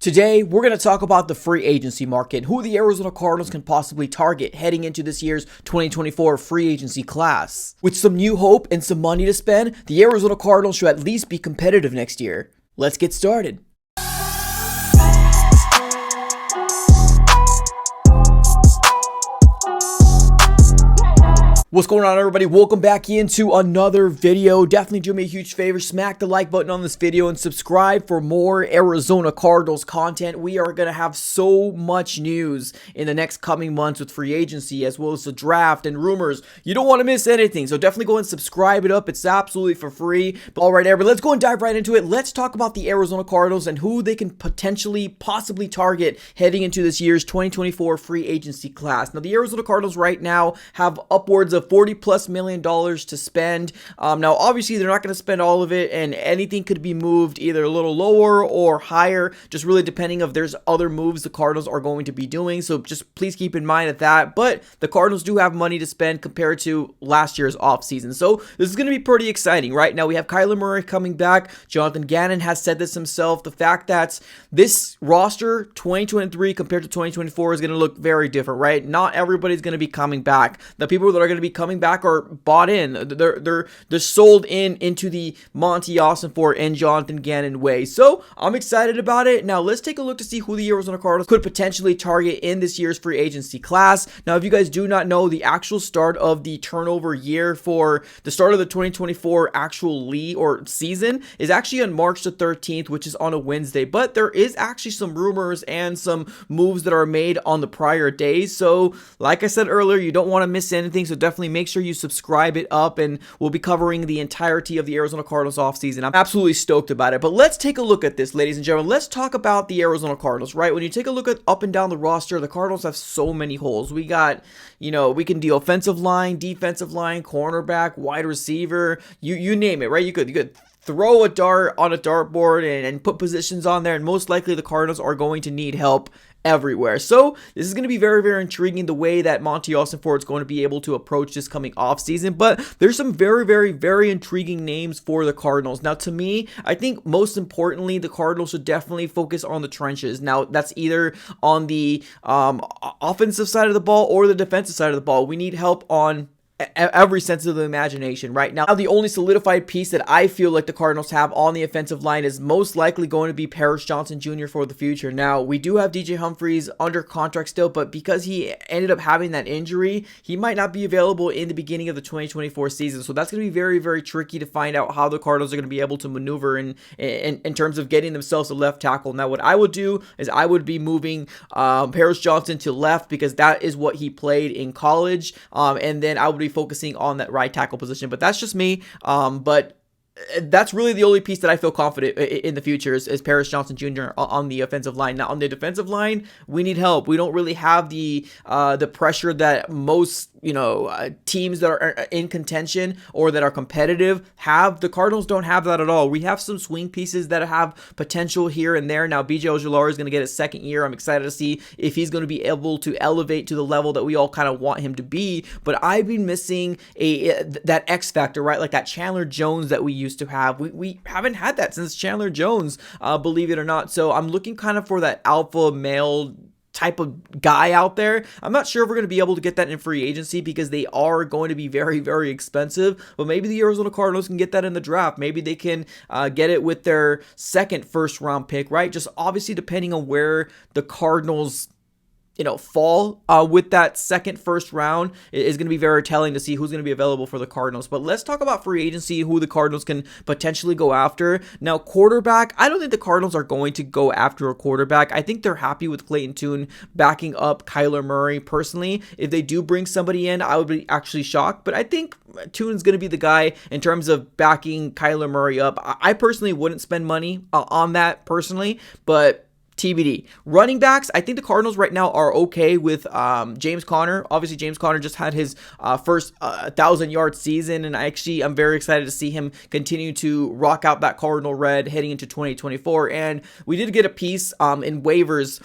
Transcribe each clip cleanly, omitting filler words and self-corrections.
Today, we're going to talk about the free agency market, who the Arizona Cardinals can possibly target heading into this year's 2024 free agency class. With some new hope and some money to spend, the Arizona Cardinals should at least be competitive next year. Let's get started. What's going on, everybody? Welcome back into another video. Definitely do me a huge favor, smack the like button on this video and subscribe for more Arizona Cardinals content. We are going to have so much news in the next coming months with free agency as well as the draft and rumors. You don't want to miss anything, so definitely go and subscribe it up. It's absolutely for free. But all right, everybody, let's go and dive right into it. Let's talk about the Arizona Cardinals and who they can possibly target heading into this year's 2024 free agency class. Now, the Arizona Cardinals right now have upwards of $40+ million to spend. Now, obviously, they're not going to spend all of it, and anything could be moved either a little lower or higher, just really depending if there's other moves the Cardinals are going to be doing. So just please keep in mind that. But the Cardinals do have money to spend compared to last year's offseason. So this is going to be pretty exciting. Right now, we have Kyler Murray coming back. Jonathan Gannon has said this himself. The fact that this roster 2023 compared to 2024 is going to look very different, right? Not everybody's going to be coming back. The people that are going to be coming back are bought in. They're sold into the Monty Ossenfort and Jonathan Gannon way. So I'm excited about it. Now let's take a look to see who the Arizona Cardinals could potentially target in this year's free agency class. Now, if you guys do not know, the actual start of the turnover year for the start of the 2024 actual league or season is actually on March the 13th, which is on a Wednesday. But there is actually some rumors and some moves that are made on the prior days. So like I said earlier, you don't want to miss anything. So definitely make sure you subscribe it up, and we'll be covering the entirety of the Arizona Cardinals offseason. I'm absolutely stoked about it. But let's take a look at this, ladies and gentlemen. Let's talk about the Arizona Cardinals, right? When you take a look at up and down the roster, the Cardinals have so many holes. We got, we can do offensive line, defensive line, cornerback, wide receiver, you name it, right? You could throw a dart on a dartboard and put positions on there, and most likely the Cardinals are going to need help everywhere. So this is going to be very, very intriguing the way that Monty Ossenfort is going to be able to approach this coming offseason. But there's some very, very, very intriguing names for the Cardinals. Now, to me, I think most importantly, the Cardinals should definitely focus on the trenches. Now, that's either on the offensive side of the ball or the defensive side of the ball. We need help on every sense of the imagination right now. The only solidified piece that I feel like the Cardinals have on the offensive line is most likely going to be Paris Johnson Jr. for the future. Now, we do have DJ Humphries under contract still, but because he ended up having that injury, he might not be available in the beginning of the 2024 season. So that's going to be very, very tricky to find out how the Cardinals are going to be able to maneuver in terms of getting themselves a left tackle. Now, what I would do is I would be moving Paris Johnson to left because that is what he played in college, and then I would be focusing on that right tackle position. But that's just me. But that's really the only piece that I feel confident in the future is Paris Johnson Jr. on the offensive line. Now, on the defensive line, we need help. We don't really have the pressure that most teams that are in contention or that are competitive have. The Cardinals don't have that at all. We have some swing pieces that have potential here and there. Now, B.J. Ojulari is going to get his second year. I'm excited to see if he's going to be able to elevate to the level that we all kind of want him to be. But I've been missing that X factor, right? Like that Chandler Jones that we used to have. We haven't had that since Chandler Jones, believe it or not. So I'm looking kind of for that alpha male type of guy out there. I'm not sure if we're going to be able to get that in free agency because they are going to be very, very expensive, but maybe the Arizona Cardinals can get that in the draft. Maybe they can get it with their second first round pick, right? Just obviously depending on where the Cardinals fall with that first round is going to be very telling to see who's going to be available for the Cardinals. But let's talk about free agency, who the Cardinals can potentially go after. Now, quarterback, I don't think the Cardinals are going to go after a quarterback. I think they're happy with Clayton Tune backing up Kyler Murray. Personally, if they do bring somebody in, I would be actually shocked. But I think Tune's going to be the guy in terms of backing Kyler Murray up. I personally wouldn't spend money on that personally, but TBD. Running backs, I think the Cardinals right now are okay with James Conner. Obviously, James Conner just had his first 1,000-yard season, and I'm very excited to see him continue to rock out that Cardinal red heading into 2024. And we did get a piece in waivers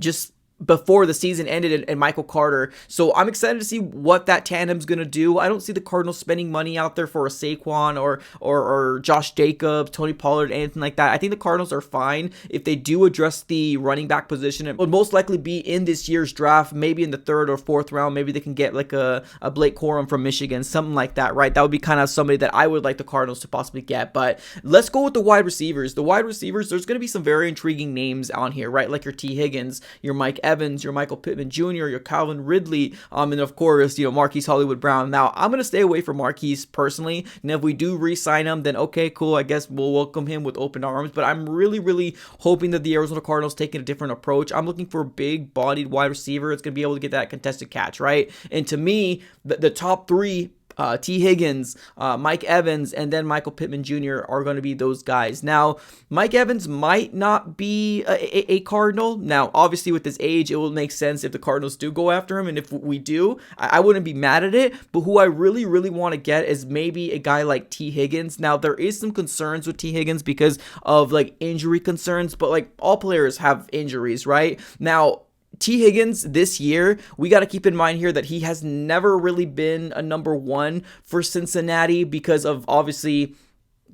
just before the season ended and Michael Carter. So I'm excited to see what that tandem's going to do. I don't see the Cardinals spending money out there for a Saquon or Josh Jacobs, Tony Pollard, anything like that. I think the Cardinals are fine if they do address the running back position. It would most likely be in this year's draft, maybe in the 3rd or 4th round. Maybe they can get like a Blake Corum from Michigan, something like that, right? That would be kind of somebody that I would like the Cardinals to possibly get. But let's go with the wide receivers. The wide receivers, there's going to be some very intriguing names on here, right? Like your T. Higgins, your Mike Evans, your Michael Pittman Jr., your Calvin Ridley, and of course, Marquise Hollywood Brown. Now, I'm going to stay away from Marquise personally, and if we do re-sign him, then okay, cool, I guess we'll welcome him with open arms, but I'm really, really hoping that the Arizona Cardinals taking a different approach. I'm looking for a big-bodied wide receiver. It's going to be able to get that contested catch, right? And to me, the top 3, T. Higgins, Mike Evans, and then Michael Pittman Jr. are going to be those guys. Now, Mike Evans might not be a Cardinal. Now, obviously, with his age, it will make sense if the Cardinals do go after him, and if we do, I wouldn't be mad at it. But who I really, really want to get is maybe a guy like T. Higgins. Now, there is some concerns with T. Higgins because of like injury concerns, but like all players have injuries, right? Now, T. Higgins this year, we got to keep in mind here that he has never really been a number 1 for Cincinnati because of obviously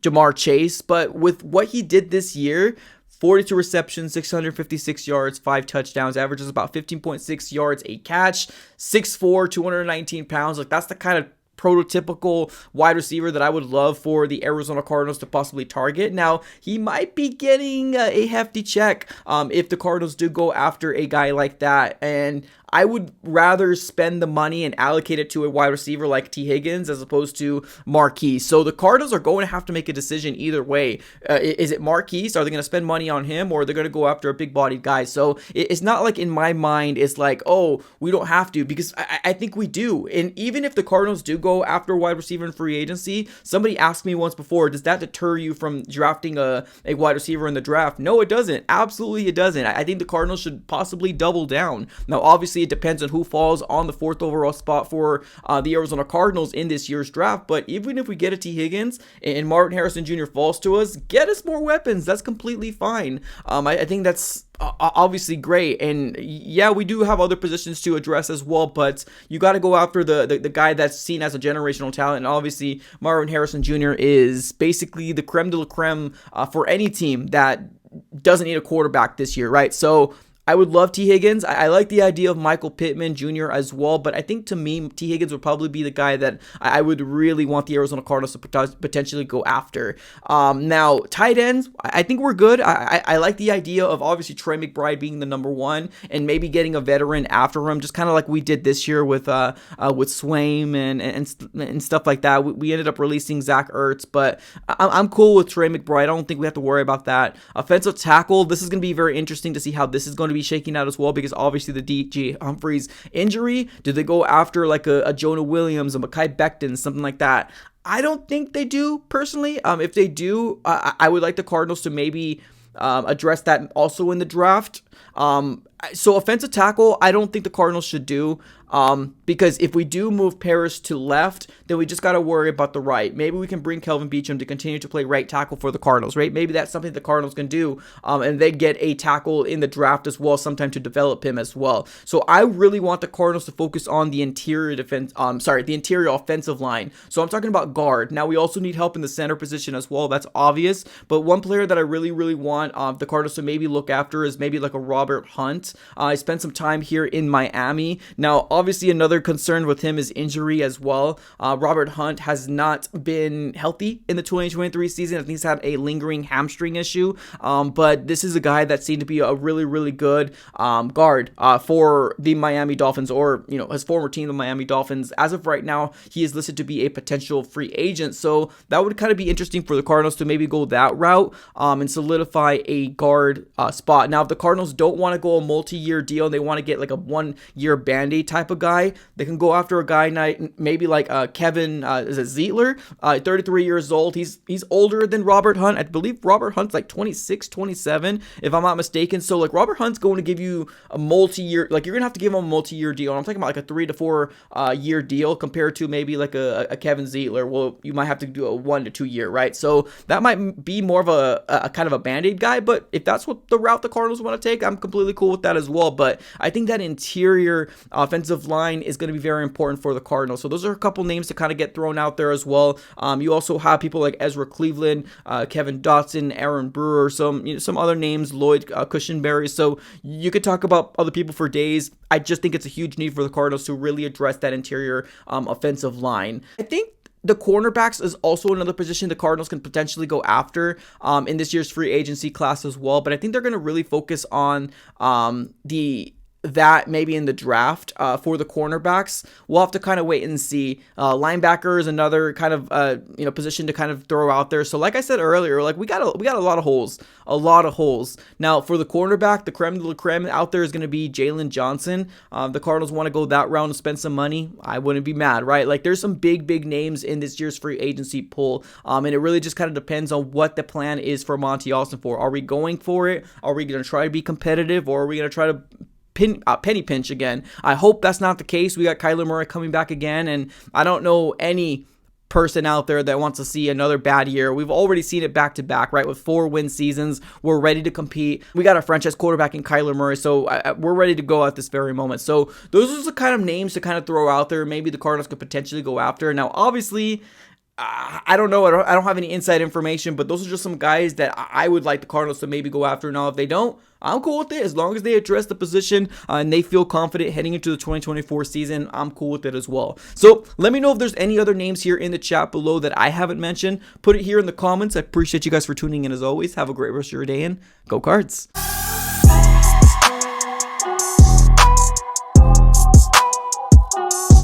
Jamar Chase. But with what he did this year, 42 receptions, 656 yards, 5 touchdowns, averages about 15.6 yards a catch, 6'4", 219 pounds. Like that's the kind of prototypical wide receiver that I would love for the Arizona Cardinals to possibly target. Now, he might be getting a hefty check if the Cardinals do go after a guy like that, and I would rather spend the money and allocate it to a wide receiver like T. Higgins as opposed to Marquise. So the Cardinals are going to have to make a decision either way. Is it Marquise? Are they going to spend money on him, or are they going to go after a big-bodied guy? So it's not like in my mind it's like, oh, we don't have to, because I think we do. And even if the Cardinals do go after a wide receiver in free agency, somebody asked me once before, does that deter you from drafting a wide receiver in the draft? No, it doesn't. Absolutely it doesn't. I think the Cardinals should possibly double down. Now, obviously, it depends on who falls on the 4th overall spot for the Arizona Cardinals in this year's draft. But even if we get a T. Higgins and Martin Harrison Jr. falls to us, get us more weapons. That's completely fine. I think that's obviously great. And yeah, we do have other positions to address as well, but you got to go after the guy that's seen as a generational talent. And obviously, Martin Harrison Jr. is basically the creme de la creme for any team that doesn't need a quarterback this year, right? So I would love T. Higgins. I like the idea of Michael Pittman Jr. as well, but I think to me, T. Higgins would probably be the guy that I would really want the Arizona Cardinals to potentially go after. Now, tight ends, I think we're good. I like the idea of obviously Trey McBride being the number 1 and maybe getting a veteran after him, just kind of like we did this year with Swaim and stuff like that. We ended up releasing Zach Ertz, but I'm cool with Trey McBride. I don't think we have to worry about that. Offensive tackle, this is going to be very interesting to see how this is going to be shaking out as well, because obviously the DJ Humphries injury, do they go after like a Jonah Williams, a Mekhi Becton, something like that? I don't think they do personally. If they do, I would like the Cardinals to maybe address that also in the draft. So offensive tackle, I don't think the Cardinals should do. Because if we do move Paris to left, then we just got to worry about the right. Maybe we can bring Kelvin Beachum to continue to play right tackle for the Cardinals, right? Maybe that's something the Cardinals can do, and they get a tackle in the draft as well, sometime to develop him as well. So I really want the Cardinals to focus on the interior the interior offensive line. So I'm talking about guard. Now we also need help in the center position as well. That's obvious. But one player that I really, really want the Cardinals to maybe look after is maybe like a Robert Hunt. I spent some time here in Miami. Now, obviously, another concern with him is injury as well. Robert Hunt has not been healthy in the 2023 season. I think he's had a lingering hamstring issue. But this is a guy that seemed to be a really, really good guard for the Miami Dolphins, or his former team, the Miami Dolphins. As of right now, he is listed to be a potential free agent. So that would kind of be interesting for the Cardinals to maybe go that route and solidify a guard spot. Now, if the Cardinals don't want to go a multi-year deal and they want to get like a 1-year band-aid type of guy, they can go after a guy maybe like Kevin Zeitler, 33 years old. He's older than Robert Hunt. I believe Robert Hunt's like 26, 27, if I'm not mistaken. So like Robert Hunt's going to give you a multi-year, like you're going to have to give him a multi-year deal. I'm talking about like a 3 to 4 year deal compared to maybe like a Kevin Zeitler. Well, you might have to do a 1 to 2 year, right? So that might be more of a kind of a band-aid guy, but if that's what the route the Cardinals want to take, I'm completely cool with that that as well. But I think that interior offensive line is going to be very important for the Cardinals. So those are a couple names to kind of get thrown out there as well. You also have people like Ezra Cleveland, Kevin Dotson, Aaron Brewer, some other names, Lloyd Cushenberry. So you could talk about other people for days. I just think it's a huge need for the Cardinals to really address that interior offensive line. I think the cornerbacks is also another position the Cardinals can potentially go after in this year's free agency class as well. But I think they're going to really focus on that maybe in the draft for the cornerbacks. We'll have to kind of wait and see. Linebacker is another kind of position to kind of throw out there. So like I said earlier, like we got a lot of holes. Now for the cornerback, the creme de la creme out there is going to be Jalen Johnson. The Cardinals want to go that round and spend some money. I wouldn't be mad, right? Like there's some big names in this year's free agency pool, and it really just kind of depends on what the plan is for Monty Ossenfort. Are we going for it? Are we going to try to be competitive, or are we going to try to penny pinch again? I hope that's not the case. We got Kyler Murray coming back again, and I don't know any person out there that wants to see another bad year. We've already seen it back to back, right? With 4-win seasons, we're ready to compete. We got a franchise quarterback in Kyler Murray, so we're ready to go at this very moment. So those are the kind of names to kind of throw out there. Maybe the Cardinals could potentially go after. Now, obviously, I don't know. I don't have any inside information, but those are just some guys that I would like the Cardinals to maybe go after. Now, if they don't, I'm cool with it. As long as they address the position and they feel confident heading into the 2024 season, I'm cool with it as well. So let me know if there's any other names here in the chat below that I haven't mentioned. Put it here in the comments. I appreciate you guys for tuning in as always. Have a great rest of your day and go Cards.